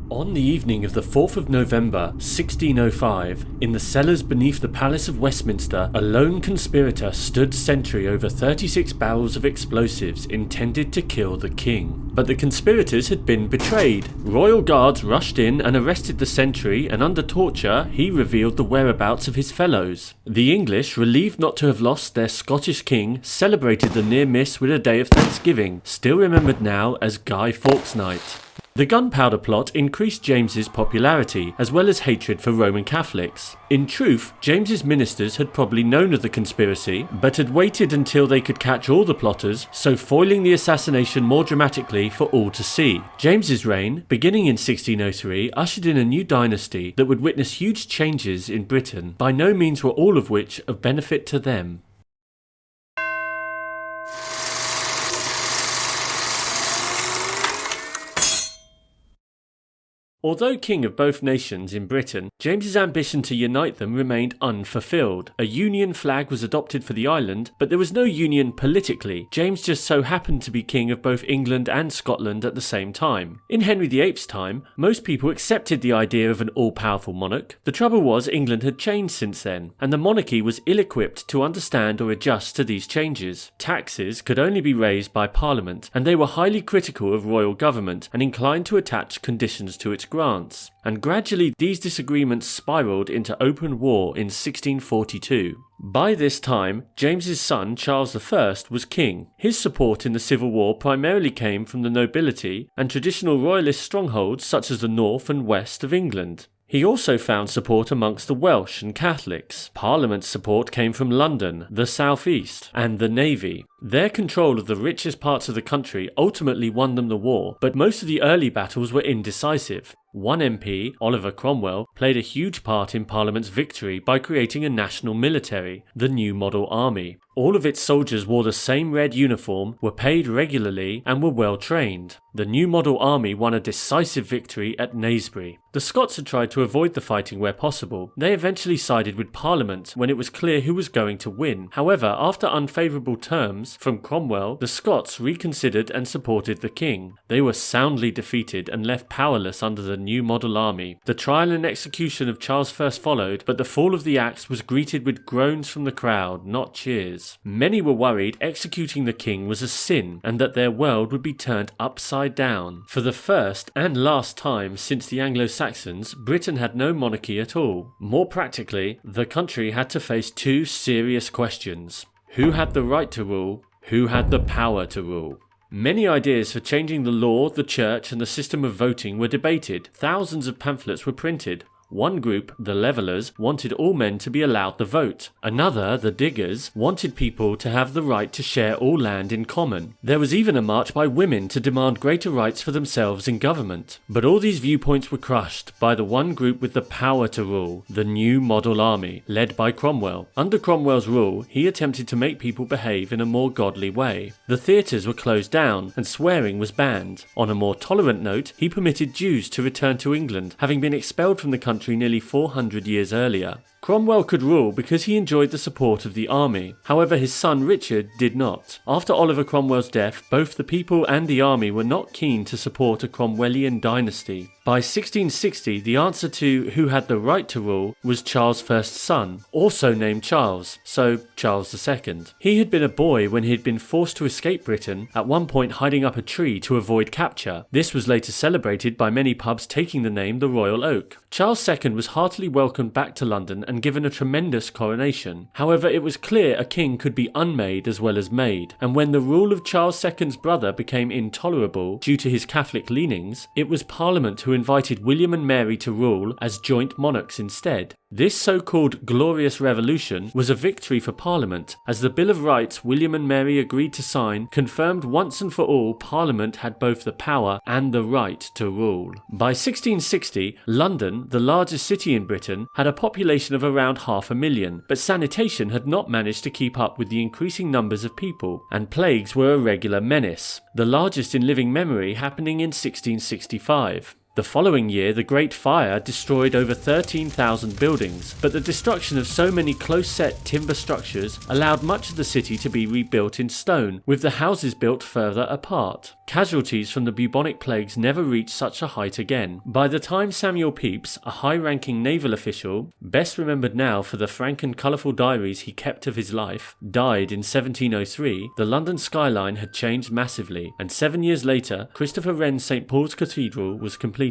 On the evening of the 4th of November, 1605, in the cellars beneath the Palace of Westminster, a lone conspirator stood sentry over 36 barrels of explosives intended to kill the king. But the conspirators had been betrayed. Royal guards rushed in and arrested the sentry, and under torture, he revealed the whereabouts of his fellows. The English, relieved not to have lost their Scottish king, celebrated the near miss with a day of Thanksgiving, still remembered now as Guy Fawkes Night. The Gunpowder plot increased James's popularity, as well as hatred for Roman Catholics. In truth, James's ministers had probably known of the conspiracy, but had waited until they could catch all the plotters, so foiling the assassination more dramatically for all to see. James's reign, beginning in 1603, ushered in a new dynasty that would witness huge changes in Britain, by no means were all of which of benefit to them. Although king of both nations in Britain, James's ambition to unite them remained unfulfilled. A union flag was adopted for the island, but there was no union politically. James just so happened to be king of both England and Scotland at the same time. In Henry VIII's time, most people accepted the idea of an all-powerful monarch. The trouble was England had changed since then, and the monarchy was ill-equipped to understand or adjust to these changes. Taxes could only be raised by Parliament, and they were highly critical of royal government and inclined to attach conditions to its grants, and gradually these disagreements spiralled into open war in 1642. By this time, James's son Charles I was king. His support in the Civil War primarily came from the nobility and traditional royalist strongholds such as the north and west of England. He also found support amongst the Welsh and Catholics. Parliament's support came from London, the South East, and the Navy. Their control of the richest parts of the country ultimately won them the war, but most of the early battles were indecisive. One MP, Oliver Cromwell, played a huge part in Parliament's victory by creating a national military, the New Model Army. All of its soldiers wore the same red uniform, were paid regularly, and were well trained. The New Model Army won a decisive victory at Naseby. The Scots had tried to avoid the fighting where possible. They eventually sided with Parliament when it was clear who was going to win. However, after unfavourable terms from Cromwell, the Scots reconsidered and supported the king. They were soundly defeated and left powerless under the New Model Army. The trial and execution of Charles I followed, but the fall of the axe was greeted with groans from the crowd, not cheers. Many were worried executing the king was a sin, and that their world would be turned upside down. For the first and last time since the Anglo-Saxons, Britain had no monarchy at all. More practically, the country had to face two serious questions. Who had the right to rule? Who had the power to rule? Many ideas for changing the law, the church, and the system of voting were debated. Thousands of pamphlets were printed. One group, the Levellers, wanted all men to be allowed the vote. Another, the Diggers, wanted people to have the right to share all land in common. There was even a march by women to demand greater rights for themselves in government. But all these viewpoints were crushed by the one group with the power to rule, the New Model Army, led by Cromwell. Under Cromwell's rule, he attempted to make people behave in a more godly way. The theatres were closed down, and swearing was banned. On a more tolerant note, he permitted Jews to return to England, having been expelled from the country nearly 400 years earlier. Cromwell could rule because he enjoyed the support of the army. However, his son Richard did not. After Oliver Cromwell's death, both the people and the army were not keen to support a Cromwellian dynasty. By 1660, the answer to who had the right to rule was Charles I's son, also named Charles, so Charles II. He had been a boy when he had been forced to escape Britain, at one point hiding up a tree to avoid capture. This was later celebrated by many pubs taking the name the Royal Oak. Charles II was heartily welcomed back to London and given a tremendous coronation. However, it was clear a king could be unmade as well as made, and when the rule of Charles II's brother became intolerable due to his Catholic leanings, it was Parliament who invited William and Mary to rule as joint monarchs instead. This so-called Glorious Revolution was a victory for Parliament, as the Bill of Rights William and Mary agreed to sign confirmed once and for all Parliament had both the power and the right to rule. By 1660, London, the largest city in Britain, had a population of around 500,000, but sanitation had not managed to keep up with the increasing numbers of people, and plagues were a regular menace, the largest in living memory happening in 1665. The following year, the Great Fire destroyed over 13,000 buildings, but the destruction of so many close-set timber structures allowed much of the city to be rebuilt in stone, with the houses built further apart. Casualties from the bubonic plagues never reached such a height again. By the time Samuel Pepys, a high-ranking naval official, best remembered now for the frank and colourful diaries he kept of his life, died in 1703, the London skyline had changed massively, and 7 years later, Christopher Wren's St Paul's Cathedral was completed.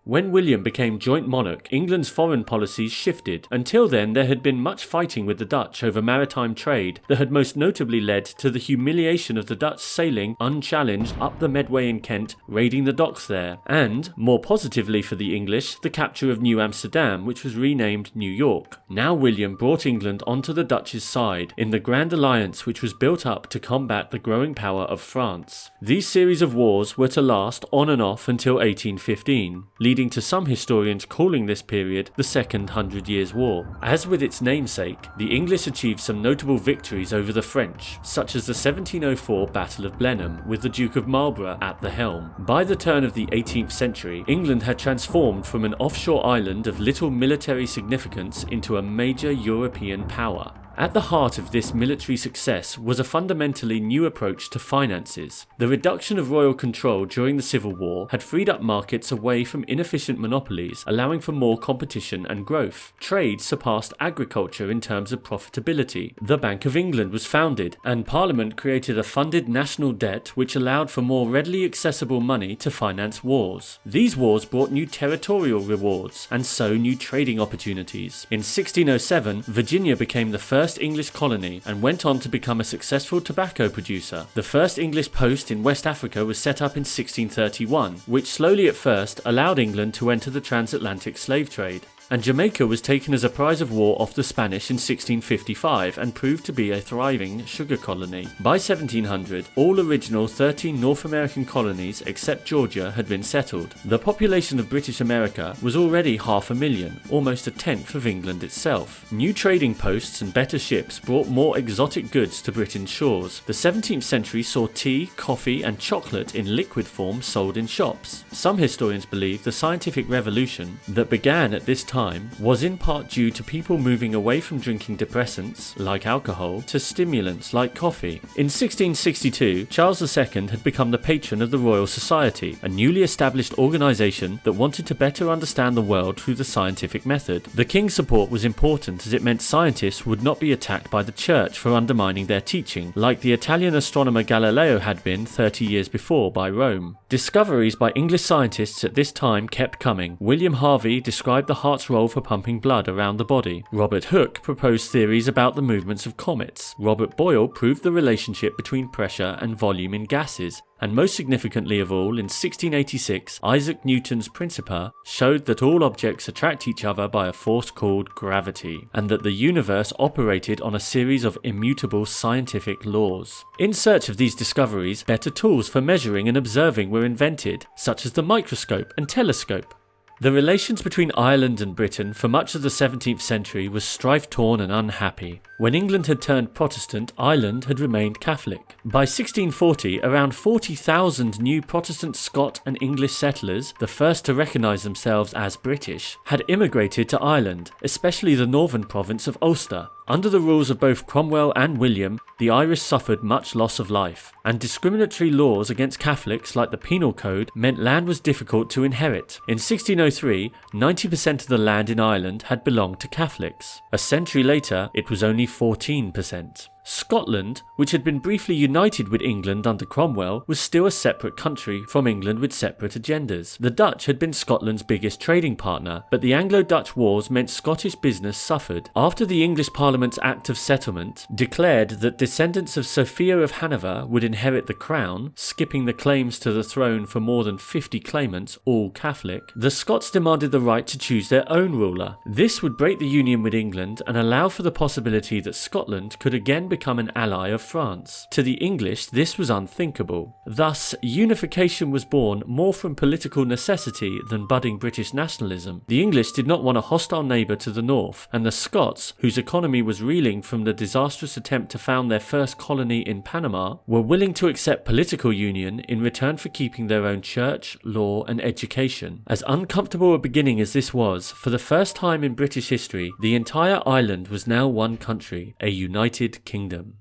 When William became joint monarch, England's foreign policies shifted. Until then, there had been much fighting with the Dutch over maritime trade that had most notably led to the humiliation of the Dutch sailing unchallenged up the Medway in Kent, raiding the docks there, and, more positively for the English, the capture of New Amsterdam, which was renamed New York. Now William brought England onto the Dutch's side in the Grand Alliance which was built up to combat the growing power of France. These series of wars were to last on and off until 1815, leading to some historians calling this period the Second Hundred Years' War. As with its namesake, the English achieved some notable victories over the French, such as the 1704 Battle of Blenheim, with the Duke of Marlborough at the helm. By the turn of the 18th century, England had transformed from an offshore island of little military significance into a major European power. At the heart of this military success was a fundamentally new approach to finances. The reduction of royal control during the Civil War had freed up markets away from inefficient monopolies, allowing for more competition and growth. Trade surpassed agriculture in terms of profitability. The Bank of England was founded, and Parliament created a funded national debt which allowed for more readily accessible money to finance wars. These wars brought new territorial rewards, and so new trading opportunities. In 1607, Virginia became the first English colony and went on to become a successful tobacco producer. The first English post in West Africa was set up in 1631, which slowly at first allowed England to enter the transatlantic slave trade. And Jamaica was taken as a prize of war off the Spanish in 1655 and proved to be a thriving sugar colony. By 1700, all original 13 North American colonies except Georgia had been settled. The population of British America was already 500,000, almost a tenth of England itself. New trading posts and better ships brought more exotic goods to Britain's shores. The 17th century saw tea, coffee and chocolate in liquid form sold in shops. Some historians believe the scientific revolution that began at this time was in part due to people moving away from drinking depressants, like alcohol, to stimulants like coffee. In 1662, Charles II had become the patron of the Royal Society, a newly established organisation that wanted to better understand the world through the scientific method. The King's support was important as it meant scientists would not be attacked by the Church for undermining their teaching, like the Italian astronomer Galileo had been 30 years before by Rome. Discoveries by English scientists at this time kept coming. William Harvey described the heart's role for pumping blood around the body. Robert Hooke proposed theories about the movements of comets. Robert Boyle proved the relationship between pressure and volume in gases. And most significantly of all, in 1686, Isaac Newton's Principia showed that all objects attract each other by a force called gravity, and that the universe operated on a series of immutable scientific laws. In search of these discoveries, better tools for measuring and observing were invented, such as the microscope and telescope. The relations between Ireland and Britain for much of the 17th century was strife-torn and unhappy. When England had turned Protestant, Ireland had remained Catholic. By 1640, around 40,000 new Protestant Scot and English settlers, the first to recognise themselves as British, had immigrated to Ireland, especially the northern province of Ulster. Under the rules of both Cromwell and William, the Irish suffered much loss of life, and discriminatory laws against Catholics like the Penal Code meant land was difficult to inherit. In 1603, 90% of the land in Ireland had belonged to Catholics. A century later, it was only 14%. Scotland, which had been briefly united with England under Cromwell, was still a separate country from England with separate agendas. The Dutch had been Scotland's biggest trading partner, but the Anglo-Dutch wars meant Scottish business suffered. After the English Parliament's Act of Settlement declared that descendants of Sophia of Hanover would inherit the crown, skipping the claims to the throne for more than 50 claimants, all Catholic, the Scots demanded the right to choose their own ruler. This would break the union with England and allow for the possibility that Scotland could again become become an ally of France. To the English, this was unthinkable. Thus, unification was born more from political necessity than budding British nationalism. The English did not want a hostile neighbour to the north, and the Scots, whose economy was reeling from the disastrous attempt to found their first colony in Panama, were willing to accept political union in return for keeping their own church, law and education. As uncomfortable a beginning as this was, for the first time in British history, the entire island was now one country, a united kingdom.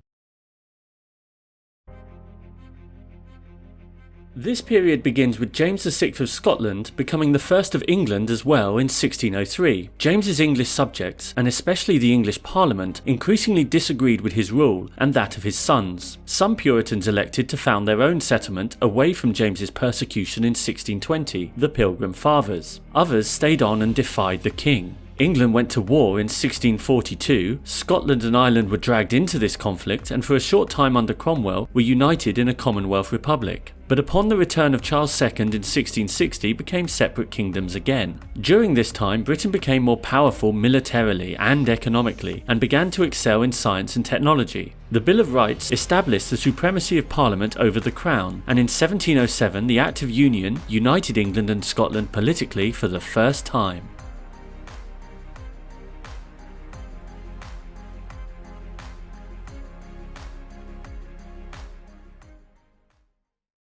This period begins with James VI of Scotland becoming the first of England as well in 1603. James's English subjects, and especially the English Parliament, increasingly disagreed with his rule and that of his sons. Some Puritans elected to found their own settlement away from James's persecution in 1620, the Pilgrim Fathers. Others stayed on and defied the king. England went to war in 1642, Scotland and Ireland were dragged into this conflict and for a short time under Cromwell were united in a Commonwealth Republic. But upon the return of Charles II in 1660 became separate kingdoms again. During this time, Britain became more powerful militarily and economically and began to excel in science and technology. The Bill of Rights established the supremacy of Parliament over the Crown, and in 1707 the Act of Union united England and Scotland politically for the first time.